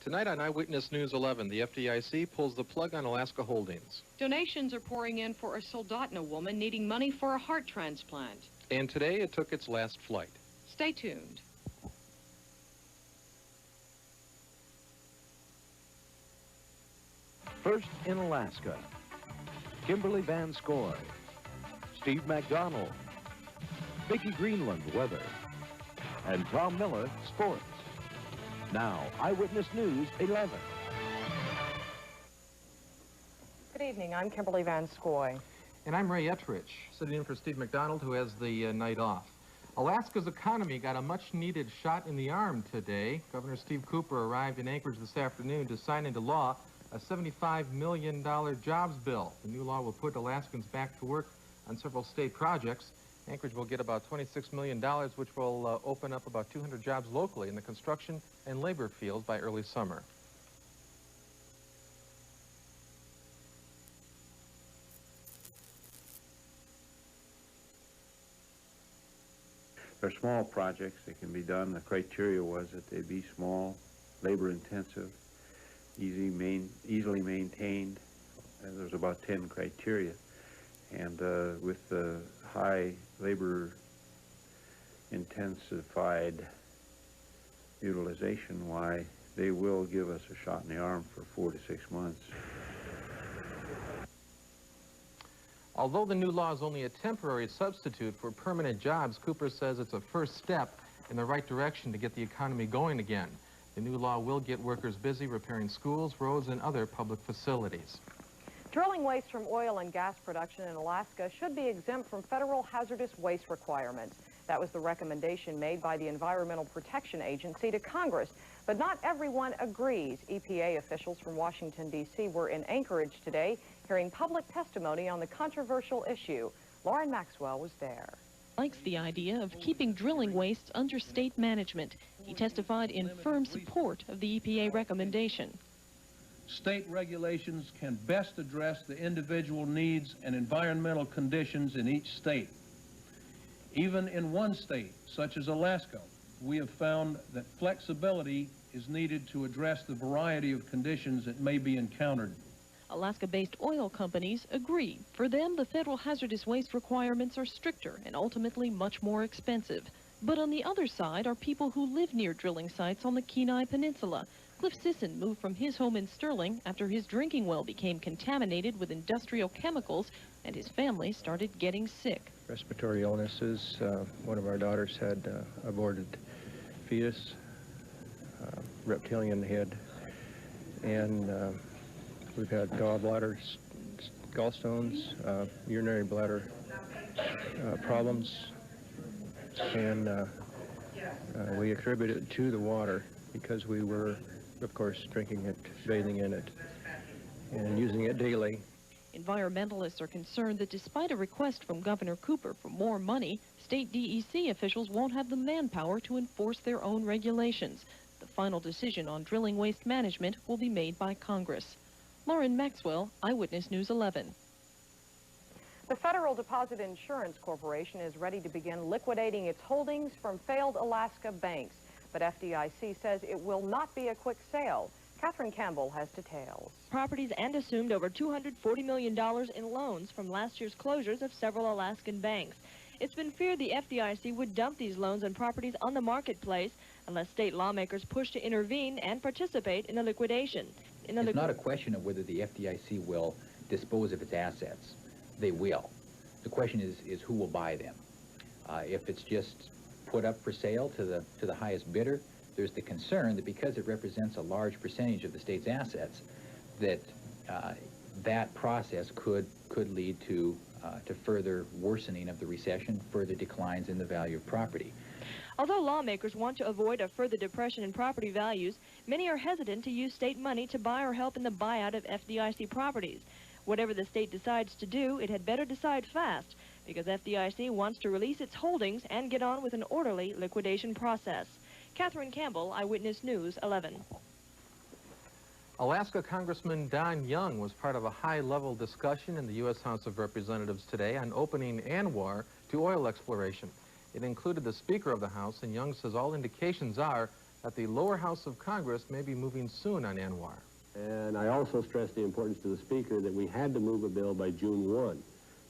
Tonight on Eyewitness News 11, the FDIC pulls the plug on Alaska holdings. Donations are pouring in for a Soldotna woman needing money for a heart transplant. And today it took its last flight. Stay tuned. First in Alaska, Kimberly Van Scoy, Steve McDonald, Vicki Greenland, weather, and Tom Miller, sports. Now, Eyewitness News 11. Good evening, I'm Kimberly Van Scoy. And I'm Ray Ettrich, sitting in for Steve McDonald, who has the night off. Alaska's economy got a much-needed shot in the arm today. Governor Steve Cooper arrived in Anchorage this afternoon to sign into law a $75 million jobs bill. The new law will put Alaskans back to work on several state projects. Anchorage will get about $26 million, which will open up about 200 jobs locally in the construction and labor fields by early summer. They're small projects that can be done. The criteria was that they be small, labor-intensive, easily maintained. There's about 10 criteria. And with the high labor-intensified utilization, why, they will give us a shot in the arm for 4 to 6 months. Although the new law is only a temporary substitute for permanent jobs, Cooper says it's a first step in the right direction to get the economy going again. The new law will get workers busy repairing schools, roads, and other public facilities. Drilling waste from oil and gas production in Alaska should be exempt from federal hazardous waste requirements. That was the recommendation made by the Environmental Protection Agency to Congress. But not everyone agrees. EPA officials from Washington, D.C. were in Anchorage today hearing public testimony on the controversial issue. Lauren Maxwell was there. Likes the idea of keeping drilling wastes under state management. He testified in firm support of the EPA recommendation. State regulations can best address the individual needs and environmental conditions in each state. Even in one state, such as Alaska, we have found that flexibility is needed to address the variety of conditions that may be encountered. Alaska-based oil companies agree. For them, the federal hazardous waste requirements are stricter and ultimately much more expensive. But on the other side are people who live near drilling sites on the Kenai Peninsula. Cliff Sisson moved from his home in Sterling after his drinking well became contaminated with industrial chemicals and his family started getting sick. Respiratory illnesses. One of our daughters had aborted fetus, reptilian head, and we've had gallbladders, gallstones, urinary bladder problems, and we attribute it to the water because we were, of course, drinking it, bathing in it, and using it daily. Environmentalists are concerned that despite a request from Governor Cooper for more money, state DEC officials won't have the manpower to enforce their own regulations. The final decision on drilling waste management will be made by Congress. Lauren Maxwell, Eyewitness News 11. The Federal Deposit Insurance Corporation is ready to begin liquidating its holdings from failed Alaska banks. But FDIC says it will not be a quick sale. Catherine Campbell has details. Properties and assumed over $240 million in loans from last year's closures of several Alaskan banks. It's been feared the FDIC would dump these loans and properties on the marketplace unless state lawmakers push to intervene and participate in the liquidation. It's not a question of whether the FDIC will dispose of its assets. They will. The question is who will buy them. If it's just put up for sale to the highest bidder, there's the concern that because it represents a large percentage of the state's assets, that that process could lead to further worsening of the recession, further declines in the value of property. Although lawmakers want to avoid a further depression in property values, many are hesitant to use state money to buy or help in the buyout of FDIC properties. Whatever the state decides to do, it had better decide fast, because FDIC wants to release its holdings and get on with an orderly liquidation process. Catherine Campbell, Eyewitness News 11. Alaska Congressman Don Young was part of a high-level discussion in the U.S. House of Representatives today on opening ANWR to oil exploration. It included the Speaker of the House, and Young says all indications are that the lower house of Congress may be moving soon on ANWR. And I also stressed the importance to the Speaker that we had to move a bill by June 1.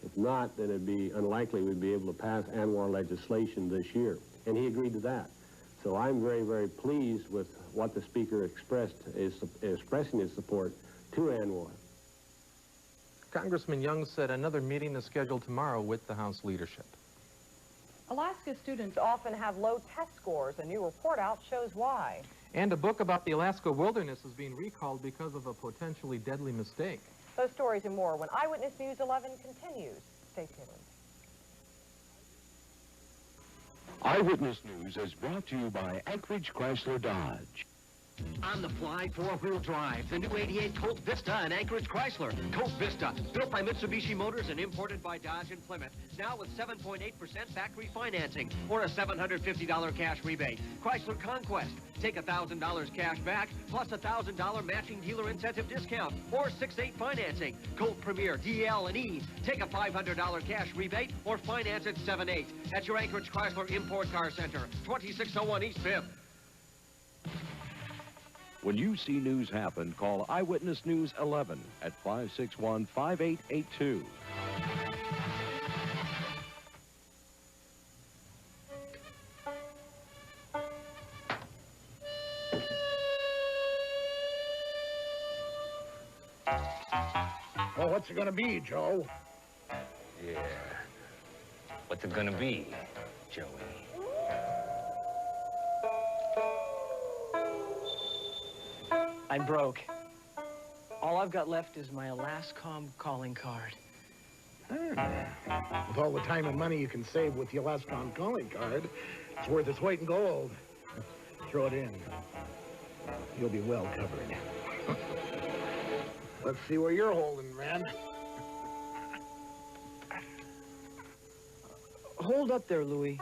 If not, then it'd be unlikely we'd be able to pass ANWR legislation this year. And he agreed to that. So I'm very, very pleased with what the Speaker expressing his support to ANWR. Congressman Young said another meeting is scheduled tomorrow with the House leadership. Alaska students often have low test scores. A new report out shows why. And a book about the Alaska wilderness is being recalled because of a potentially deadly mistake. Those stories and more when Eyewitness News 11 continues. Stay tuned. Eyewitness News is brought to you by Anchorage Chrysler Dodge. On the fly, four-wheel drive, the new 88 Colt Vista and Anchorage Chrysler. Colt Vista, built by Mitsubishi Motors and imported by Dodge and Plymouth. Now with 7.8% factory financing or a $750 cash rebate. Chrysler Conquest, take $1,000 cash back plus a $1,000 matching dealer incentive discount or 6/8 financing. Colt Premier, DL and E, take a $500 cash rebate or finance at 7/8 at your Anchorage Chrysler Import Car Center, 2601 East 5th. When you see news happen, call Eyewitness News 11 at 561-5882. Well, what's it gonna be, Joe? Yeah. What's it gonna be, Joey? I'm broke. All I've got left is my Alascom calling card. With all the time and money you can save with the Alascom calling card, it's worth its weight in gold. Throw it in. You'll be well covered. Let's see where you're holding, man. Hold up there, Louie.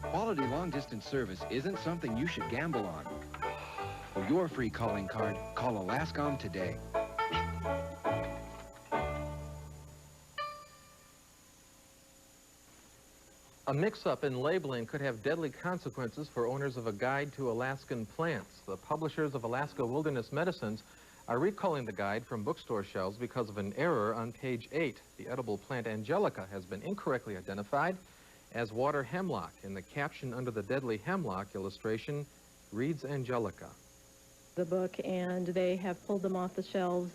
Quality long-distance service isn't something you should gamble on. For your free calling card, call Alascom today. A mix-up in labeling could have deadly consequences for owners of a guide to Alaskan plants. The publishers of Alaska Wilderness Medicines are recalling the guide from bookstore shelves because of an error on page 8. The edible plant Angelica has been incorrectly identified as water hemlock, and the caption under the deadly hemlock illustration reads Angelica. The book, and they have pulled them off the shelves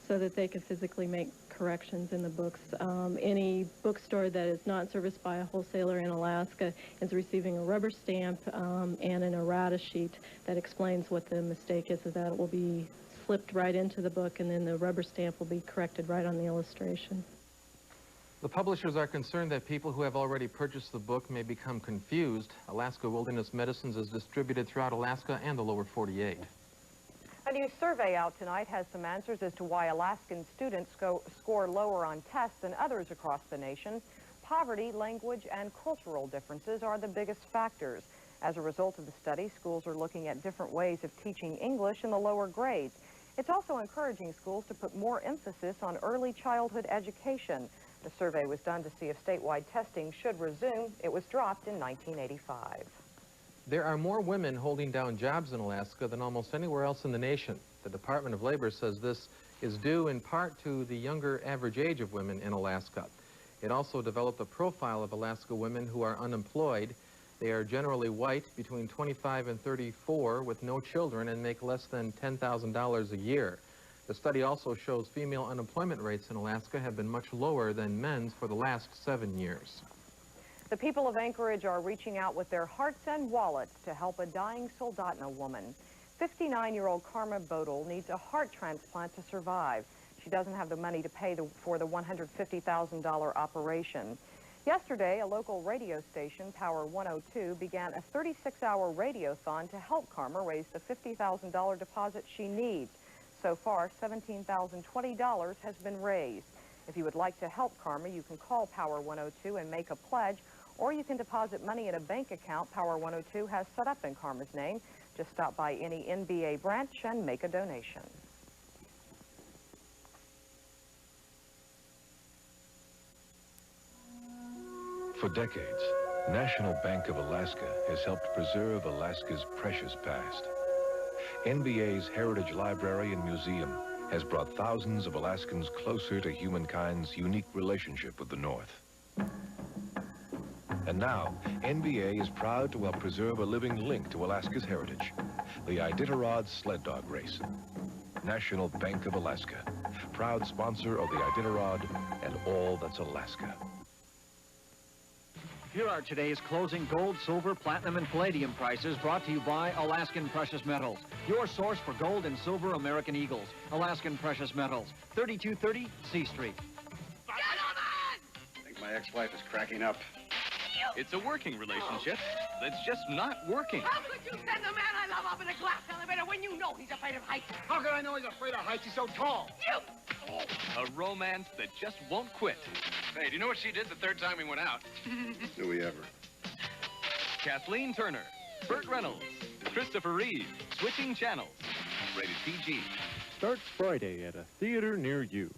so that they can physically make corrections in the books. Any bookstore that is not serviced by a wholesaler in Alaska is receiving a rubber stamp and an errata sheet that explains what the mistake is, so that it will be slipped right into the book, and then the rubber stamp will be corrected right on the illustration. The publishers are concerned that people who have already purchased the book may become confused. Alaska Wilderness Medicines is distributed throughout Alaska and the lower 48. A new survey out tonight has some answers as to why Alaskan students score lower on tests than others across the nation. Poverty, language, and cultural differences are the biggest factors. As a result of the study, schools are looking at different ways of teaching English in the lower grades. It's also encouraging schools to put more emphasis on early childhood education. The survey was done to see if statewide testing should resume. It was dropped in 1985. There are more women holding down jobs in Alaska than almost anywhere else in the nation. The Department of Labor says this is due in part to the younger average age of women in Alaska. It also developed a profile of Alaska women who are unemployed. They are generally white, between 25 and 34, with no children, and make less than $10,000 a year. The study also shows female unemployment rates in Alaska have been much lower than men's for the last 7 years. The people of Anchorage are reaching out with their hearts and wallets to help a dying Soldotna woman. 59-year-old Karma Bodel needs a heart transplant to survive. She doesn't have the money to pay for the $150,000 operation. Yesterday, a local radio station, Power 102, began a 36-hour radiothon to help Karma raise the $50,000 deposit she needs. So far, $17,020 has been raised. If you would like to help Karma, you can call Power 102 and make a pledge, or you can deposit money in a bank account Power 102 has set up in Karma's name. Just stop by any NBA branch and make a donation. For decades, National Bank of Alaska has helped preserve Alaska's precious past. NBA's Heritage Library and Museum has brought thousands of Alaskans closer to humankind's unique relationship with the North. And now, NBA is proud to help preserve a living link to Alaska's heritage, the Iditarod sled dog race. National Bank of Alaska, proud sponsor of the Iditarod and all that's Alaska. Here are today's closing gold, silver, platinum, and palladium prices brought to you by Alaskan Precious Metals, your source for gold and silver American Eagles. Alaskan Precious Metals, 3230 C Street. I think my ex-wife is cracking up. It's a working relationship that's just not working. How could you send the man I love up in a glass elevator when you know he's afraid of heights? How could I know he's afraid of heights? He's so tall. You! A romance that just won't quit. Hey, do you know what she did the third time we went out? Do we ever? Kathleen Turner, Burt Reynolds, Christopher Reeve, switching channels. Rated PG. Starts Friday at a theater near you.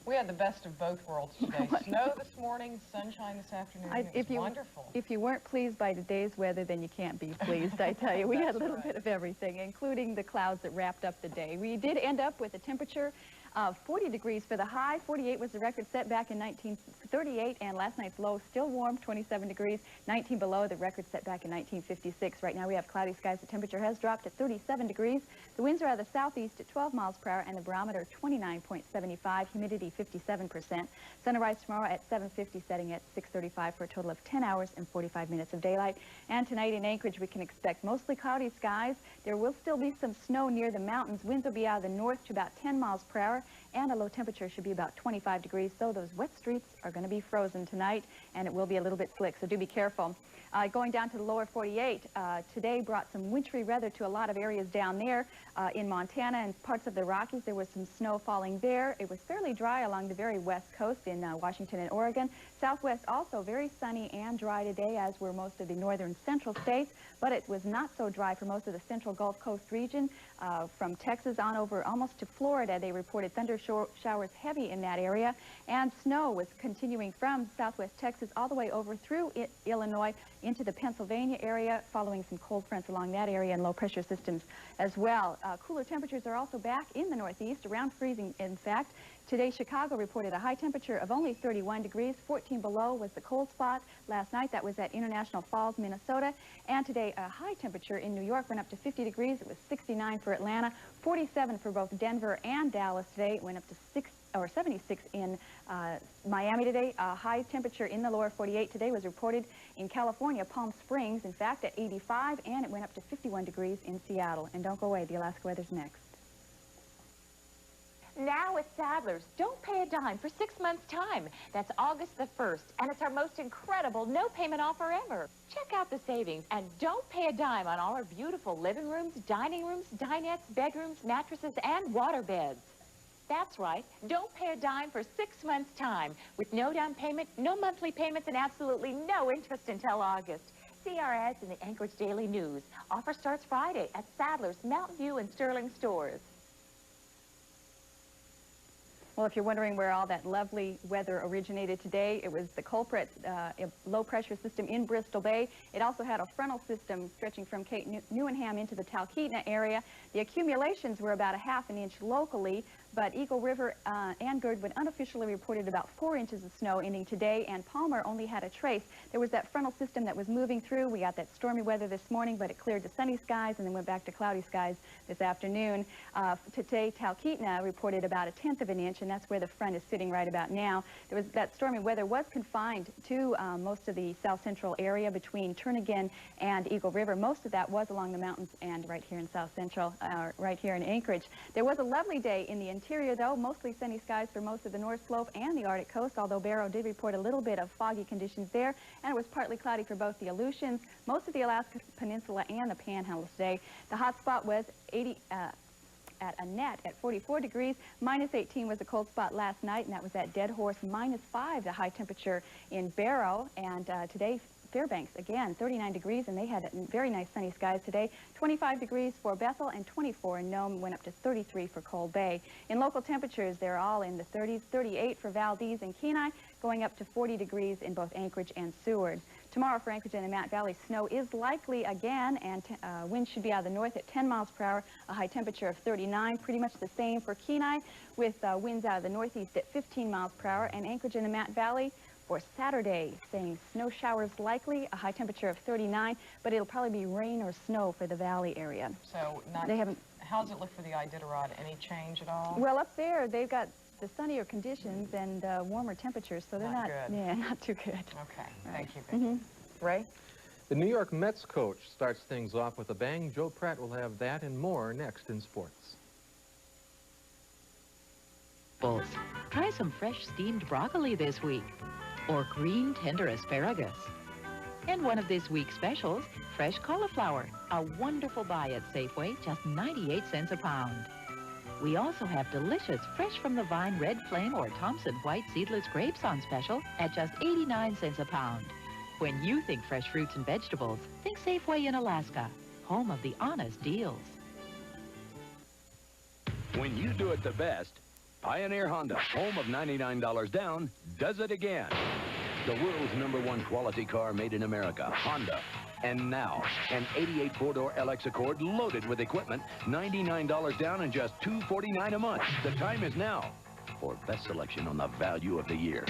We had the best of both worlds today. Snow this morning, sunshine this afternoon. It was wonderful. If you weren't pleased by today's weather, then you can't be pleased, I tell you. We had a little bit of everything, including the clouds that wrapped up the day. We did end up with a temperature of 40 degrees for the high. 48 was the record set back in 1938, and last night's low still warm, 27 degrees. 19 below the record set back in 1956. Right now we have cloudy skies. The temperature has dropped to 37 degrees. The winds are out of the southeast at 12 miles per hour, and the barometer 29.75, humidity 57%. Sunrise tomorrow at 7:50, setting at 6:35 for a total of 10 hours and 45 minutes of daylight. And tonight in Anchorage, we can expect mostly cloudy skies. There will still be some snow near the mountains. Winds will be out of the north to about 10 miles per hour, and a low temperature should be about 25 degrees. So those wet streets are going to be frozen tonight, and it will be a little bit slick, so do be careful. Going down to the lower 48, today brought some wintry weather to a lot of areas down there in Montana and parts of the Rockies. There was some snow falling there. It was fairly dry along the very west coast in Washington and Oregon. Southwest also very sunny and dry today, as were most of the northern central states, but it was not so dry for most of the central Gulf Coast region. From Texas on over almost to Florida, they reported thunder showers heavy in that area, and snow was continuing from southwest Texas all the way over through Illinois into the Pennsylvania area, following some cold fronts along that area and low pressure systems as well. Cooler temperatures are also back in the northeast, around freezing in fact. Today, Chicago reported a high temperature of only 31 degrees. 14 below was the cold spot. Last night, that was at International Falls, Minnesota. And today, a high temperature in New York went up to 50 degrees. It was 69 for Atlanta, 47 for both Denver and Dallas today. It went up to 76 in Miami today. A high temperature in the lower 48 today was reported in California, Palm Springs, in fact, at 85, and it went up to 51 degrees in Seattle. And don't go away, the Alaska weather's next. Now at Sadler's, don't pay a dime for 6 months' time. That's August the 1st, and it's our most incredible no-payment offer ever. Check out the savings, and don't pay a dime on all our beautiful living rooms, dining rooms, dinettes, bedrooms, mattresses, and water beds. That's right. Don't pay a dime for 6 months' time, with no down payment, no monthly payments, and absolutely no interest until August. See our ads in the Anchorage Daily News. Offer starts Friday at Sadler's, Mountain View, and Sterling stores. Well, if you're wondering where all that lovely weather originated today, it was the culprit, a low-pressure system in Bristol Bay. It also had a frontal system stretching from Cape Newenham into the Talkeetna area. The accumulations were about a ½ an inch locally, but Eagle River and Girdwood unofficially reported about 4 inches of snow ending today, and Palmer only had a trace. There was that frontal system that was moving through. We got that stormy weather this morning, but it cleared to sunny skies and then went back to cloudy skies this afternoon. Today, Talkeetna reported about a 1/10 of an inch, and that's where the front is sitting right about now. That stormy weather was confined to most of the south central area between Turnagain and Eagle River. Most of that was along the mountains and right here in south central, right here in Anchorage. There was a lovely day in the interior, though, mostly sunny skies for most of the North Slope and the Arctic coast, although Barrow did report a little bit of foggy conditions there, and it was partly cloudy for both the Aleutians, most of the Alaska Peninsula, and the Panhandle today. The hot spot was at Annette at 44 degrees. -18 was the cold spot last night, and that was at Dead Horse. -5, the high temperature in Barrow. And today, Fairbanks, again, 39 degrees, and they had very nice sunny skies today. 25 degrees for Bethel, and 24 in Nome, went up to 33 for Coal Bay. In local temperatures, they're all in the 30s, 38 for Valdez and Kenai, going up to 40 degrees in both Anchorage and Seward. Tomorrow for Anchorage and the Matt Valley, snow is likely again, and winds should be out of the north at 10 miles per hour, a high temperature of 39, pretty much the same for Kenai, with winds out of the northeast at 15 miles per hour, and Anchorage and the Matt Valley for Saturday, saying snow showers likely, a high temperature of 39, but it'll probably be rain or snow for the valley area. So how does it look for the Iditarod? Any change at all? Well, up there, they've got the sunnier conditions and warmer temperatures, so they're not good. Yeah, not too good. Okay, thank you, Vicki. Ray? The New York Mets coach starts things off with a bang. Joe Pratt will have that and more next in sports. Try some fresh steamed broccoli this week, or green tender asparagus. And one of this week's specials, fresh cauliflower, a wonderful buy at Safeway, just 98 cents a pound. We also have delicious fresh from the vine red flame or Thompson white seedless grapes on special at just 89 cents a pound. When you think fresh fruits and vegetables, think Safeway in Alaska, home of the honest deals. When you do it the best, Pioneer Honda, home of $99 down, does it again. The world's #1 quality car made in America, Honda. And now, an 88 four-door LX Accord loaded with equipment, $99 down and just $249 a month. The time is now for best selection on the value of the year.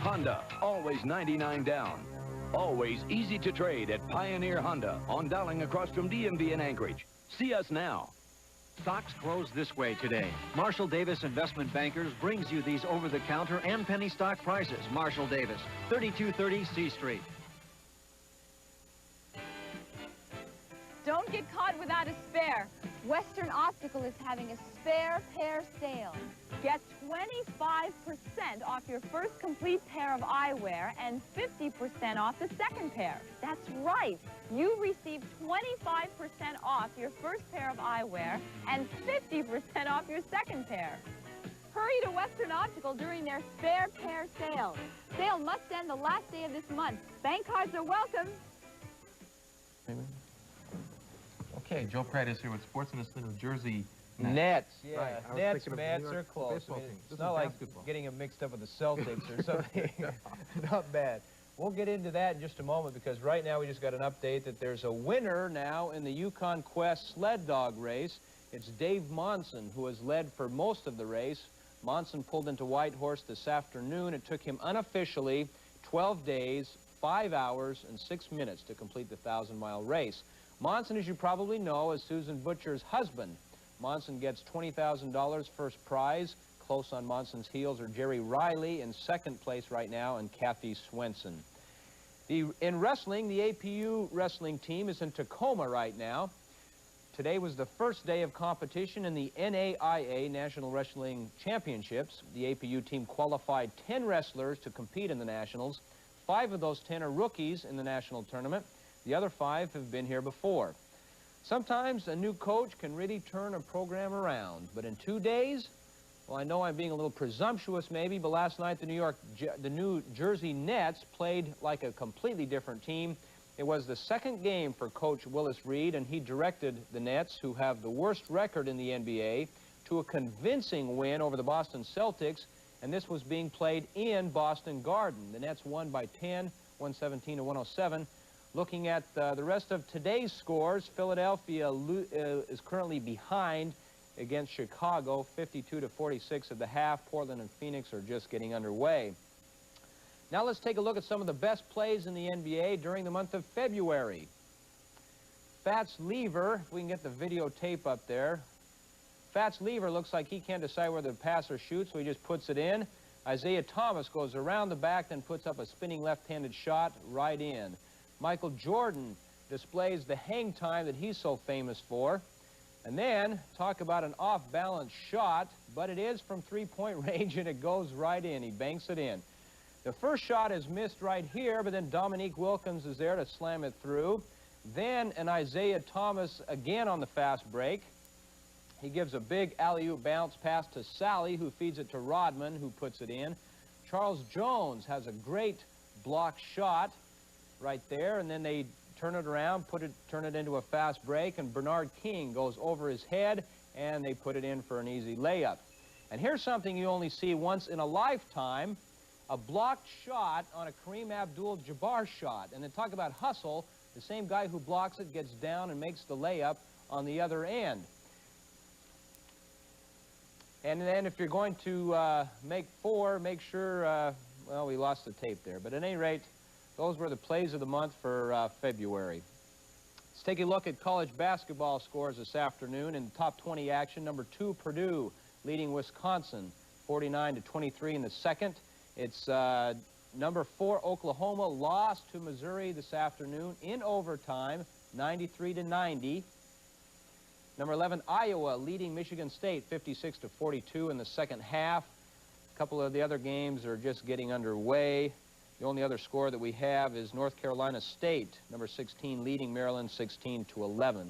Honda, always 99 down. Always easy to trade at Pioneer Honda on Dowling across from DMV in Anchorage. See us now. Stocks closed this way today. Marshall Davis Investment Bankers brings you these over-the-counter and penny stock prices. Marshall Davis, 3230 C Street. Don't get caught without a spare. Western Optical is having a spare pair sale. Get 25% off your first complete pair of eyewear and 50% off the second pair. That's right. You receive 25% off your first pair of eyewear and 50% off your second pair. Hurry to Western Optical during their spare pair sale. Sale must end the last day of this month. Bank cards are welcome. Okay, Joe Pratt is here with Sports and the New Jersey Nets, yeah. Right. Nets, Mets are close. I mean, it's not like getting them mixed up with the Celtics or something. Not bad. We'll get into that in just a moment because right now we just got an update that there's a winner now in the Yukon Quest sled dog race. It's Dave Monson who has led for most of the race. Monson pulled into Whitehorse this afternoon. It took him unofficially 12 days, 5 hours, and 6 minutes to complete the 1,000-mile race. Monson, as you probably know, is Susan Butcher's husband. Monson gets $20,000 first prize. Close on Monson's heels are Jerry Riley in second place right now and Kathy Swenson. In wrestling, the APU wrestling team is in Tacoma right now. Today was the first day of competition in the NAIA National Wrestling Championships. The APU team qualified 10 wrestlers to compete in the Nationals. 5 of those 10 are rookies in the national tournament. The other 5 have been here before. Sometimes a new coach can really turn a program around, but in 2 days, well, I know I'm being a little presumptuous maybe, but last night the New Jersey Nets played like a completely different team. It was the second game for Coach Willis Reed, and he directed the Nets, who have the worst record in the NBA, to a convincing win over the Boston Celtics, and this was being played in Boston Garden. The Nets won by 10, 117 to 107. Looking at the rest of today's scores, Philadelphia is currently behind against Chicago, 52 to 46 at the half. Portland and Phoenix are just getting underway. Now let's take a look at some of the best plays in the NBA during the month of February. Fats Lever, if we can get the videotape up there. Fats Lever looks like he can't decide whether to pass or shoot, so he just puts it in. Isaiah Thomas goes around the back, then puts up a spinning left-handed shot right in. Michael Jordan displays the hang time that he's so famous for. And then, talk about an off-balance shot, but it is from three-point range, and it goes right in. He banks it in. The first shot is missed right here, but then Dominique Wilkins is there to slam it through. Then an Isaiah Thomas again on the fast break. He gives a big alley-oop bounce pass to Sally, who feeds it to Rodman, who puts it in. Charles Jones has a great block shot. right there, and then they turn it around, turn it into a fast break, and Bernard King goes over his head, and they put it in for an easy layup. And here's something you only see once in a lifetime, a blocked shot on a Kareem Abdul-Jabbar shot. And then talk about hustle, the same guy who blocks it gets down and makes the layup on the other end. And then if you're going to make four, make sure, well, we lost the tape there. But at any rate, those were the plays of the month for February. Let's take a look at college basketball scores this afternoon in the top 20 action. Number 2, Purdue, leading Wisconsin, 49-23 in the second. It's number 4, Oklahoma, lost to Missouri this afternoon in overtime, 93-90. Number 11, Iowa, leading Michigan State, 56-42 in the second half. A couple of the other games are just getting underway. The only other score that we have is North Carolina State, number 16, leading Maryland, 16-11.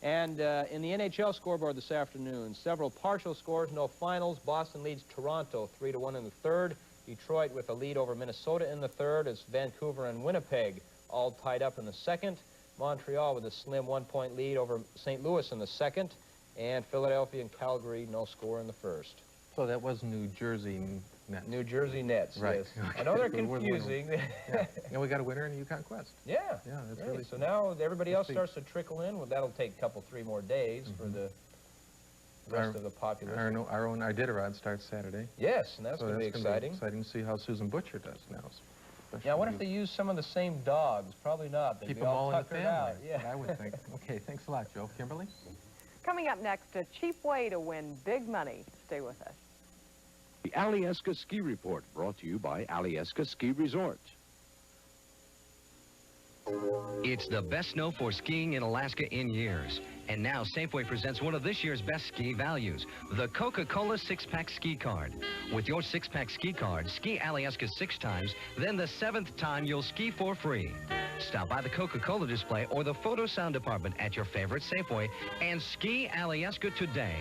And in the NHL scoreboard this afternoon, several partial scores, no finals. Boston leads Toronto 3-1 in the third. Detroit with a lead over Minnesota in the third. It's Vancouver and Winnipeg all tied up in the second. Montreal with a slim 1-point lead over St. Louis in the second. And Philadelphia and Calgary, no score in the first. So that was New Jersey Nets. New Jersey Nets, right. Yes. I know they're confusing. Yeah. And we got a winner in Yukon Quest. Yeah. Yeah, that's really. really So now everybody else starts to trickle in. Well, that'll take a couple, 3 more days for the rest of the population. Our own Iditarod starts Saturday. Yes, and that's going to be exciting. Exciting to see how Susan Butcher does now. Yeah, I wonder if they use some of the same dogs. Probably not. They'd Keep be them all in the tuckered family. out. Yeah. I would think. Okay, thanks a lot, Joe. Kimberly? Coming up next, a cheap way to win big money. Stay with us. The Alyeska Ski Report, brought to you by Alyeska Ski Resort. It's the best snow for skiing in Alaska in years. And now Safeway presents one of this year's best ski values, the Coca-Cola 6-pack ski card. With your 6-pack ski card, ski Alyeska 6 times, then the 7th time you'll ski for free. Stop by the Coca-Cola display or the photo sound department at your favorite Safeway and ski Alyeska today.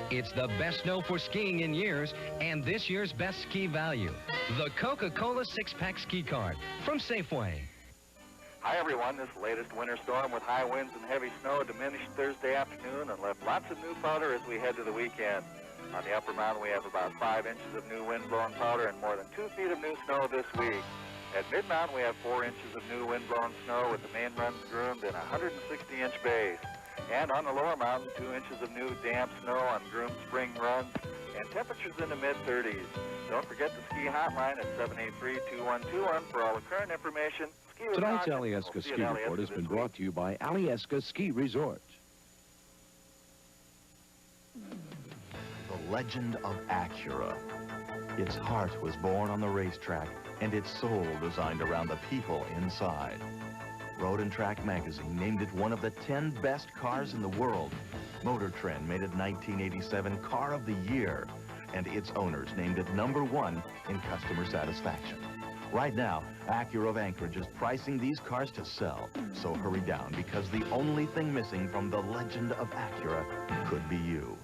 It's the best snow for skiing in years and this year's best ski value. The Coca-Cola 6-pack ski card from Safeway. Hi, everyone. This latest winter storm with high winds and heavy snow diminished Thursday afternoon and left lots of new powder as we head to the weekend. On the upper mountain, we have about 5 inches of new wind-blown powder and more than 2 feet of new snow this week. At mid-mountain, we have 4 inches of new wind-blown snow with the main runs groomed and a 160-inch base. And on the lower mountain, 2 inches of new damp snow on groomed spring runs and temperatures in the mid-30s. Don't forget the ski hotline at 783-2121 for all the current information. Tonight's Alyeska Ski Report has been brought to you by Alyeska Ski Resort. The legend of Acura. Its heart was born on the racetrack and its soul designed around the people inside. Road and Track magazine named it one of the 10 best cars in the world. Motor Trend made it 1987 Car of the Year, and its owners named it #1 in customer satisfaction. Right now, Acura of Anchorage is pricing these cars to sell. So hurry down, because the only thing missing from the legend of Acura could be you.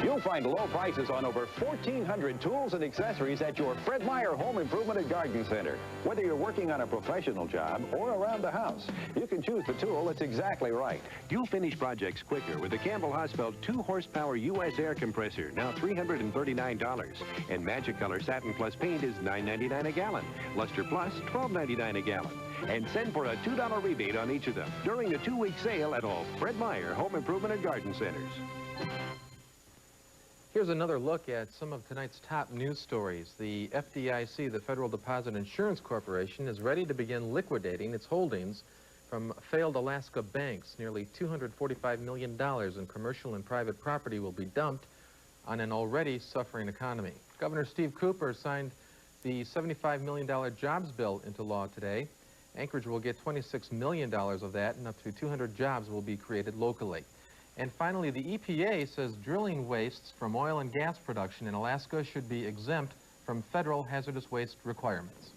You'll find low prices on over 1,400 tools and accessories at your Fred Meyer Home Improvement and Garden Center. Whether you're working on a professional job or around the house, you can choose the tool that's exactly right. You'll finish projects quicker with the Campbell Hausfeld 2-horsepower U.S. air compressor, now $339. And Magic Color Satin Plus paint is $9.99 a gallon. Luster Plus, $12.99 a gallon. And send for a $2 rebate on each of them during the 2-week sale at all Fred Meyer Home Improvement and Garden Centers. Here's another look at some of tonight's top news stories. The FDIC, the Federal Deposit Insurance Corporation, is ready to begin liquidating its holdings from failed Alaska banks. Nearly $245 million in commercial and private property will be dumped on an already suffering economy. Governor Steve Cooper signed the $75 million jobs bill into law today. Anchorage will get $26 million of that, and up to 200 jobs will be created locally. And finally, the EPA says drilling wastes from oil and gas production in Alaska should be exempt from federal hazardous waste requirements.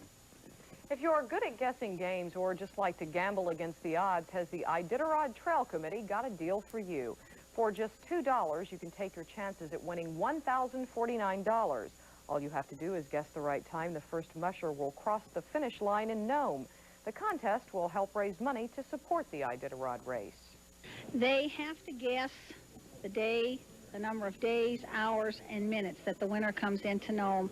If you're good at guessing games or just like to gamble against the odds, has the Iditarod Trail Committee got a deal for you? For just $2, you can take your chances at winning $1,049. All you have to do is guess the right time the first musher will cross the finish line in Nome. The contest will help raise money to support the Iditarod race. They have to guess the day, the number of days, hours, and minutes that the winner comes into Nome.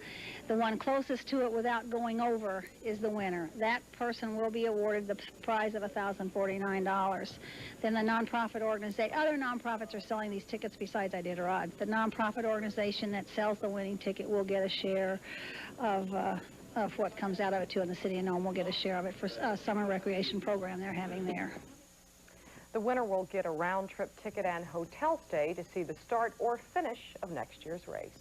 The one closest to it without going over is the winner. That person will be awarded the prize of $1,049. Then the nonprofit organization, other nonprofits are selling these tickets besides Iditarod. The nonprofit organization that sells the winning ticket will get a share of what comes out of it too, and the city of Nome will get a share of it for a summer recreation program they're having there. The winner will get a round-trip ticket and hotel stay to see the start or finish of next year's race.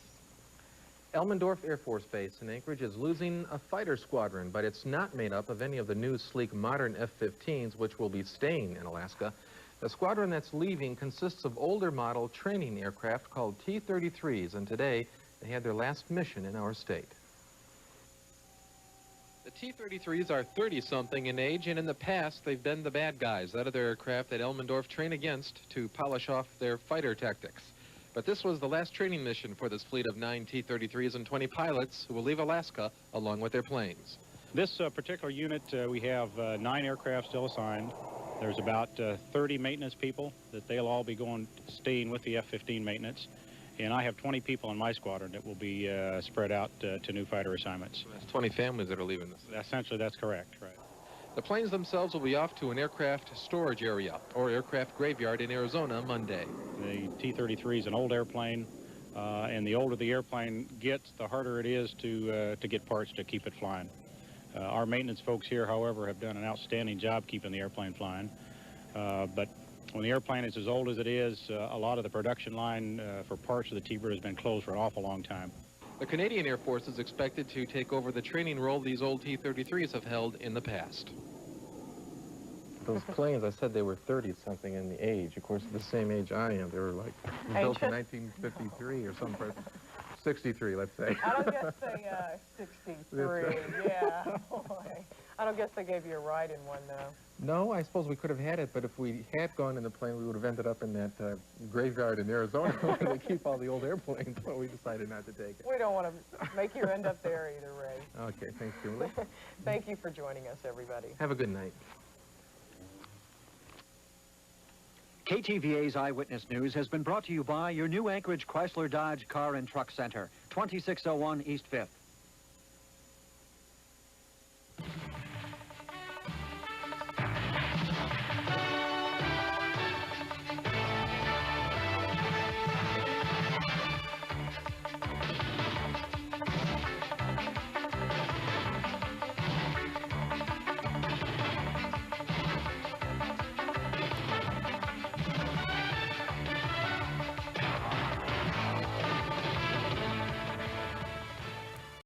Elmendorf Air Force Base in Anchorage is losing a fighter squadron, but it's not made up of any of the new, sleek, modern F-15s, which will be staying in Alaska. The squadron that's leaving consists of older model training aircraft called T-33s, and today they had their last mission in our state. The T-33s are 30-something in age, and in the past, they've been the bad guys, that of their aircraft that Elmendorf train against to polish off their fighter tactics. But this was the last training mission for this fleet of 9 T-33s and 20 pilots who will leave Alaska along with their planes. This particular unit, we have 9 aircraft still assigned. There's about 30 maintenance people that they'll all be staying with the F-15 maintenance. And I have 20 people in my squadron that will be spread out to new fighter assignments. So that's 20 families that are leaving this. Essentially, that's correct, right. The planes themselves will be off to an aircraft storage area or aircraft graveyard in Arizona Monday. The T-33 is an old airplane, and the older the airplane gets, the harder it is to get parts to keep it flying. Our maintenance folks here, however, have done an outstanding job keeping the airplane flying. But when the airplane is as old as it is, a lot of the production line for parts of the T-bird has been closed for an awful long time. The Canadian Air Force is expected to take over the training role these old T-33s have held in the past. Those planes, I said they were 30-something in the age. Of course, the same age I am. They were like built in 1953 or something. 63, let's say. I don't guess they, 63, yeah, boy. I don't guess they gave you a ride in one, though. No, I suppose we could have had it, but if we had gone in the plane, we would have ended up in that graveyard in Arizona where they keep all the old airplanes, so we decided not to take it. We don't want to make you end up there either, Ray. Okay, thanks, Julie. Thank you for joining us, everybody. Have a good night. KTVA's Eyewitness News has been brought to you by your new Anchorage Chrysler Dodge Car and Truck Center, 2601 East 5th.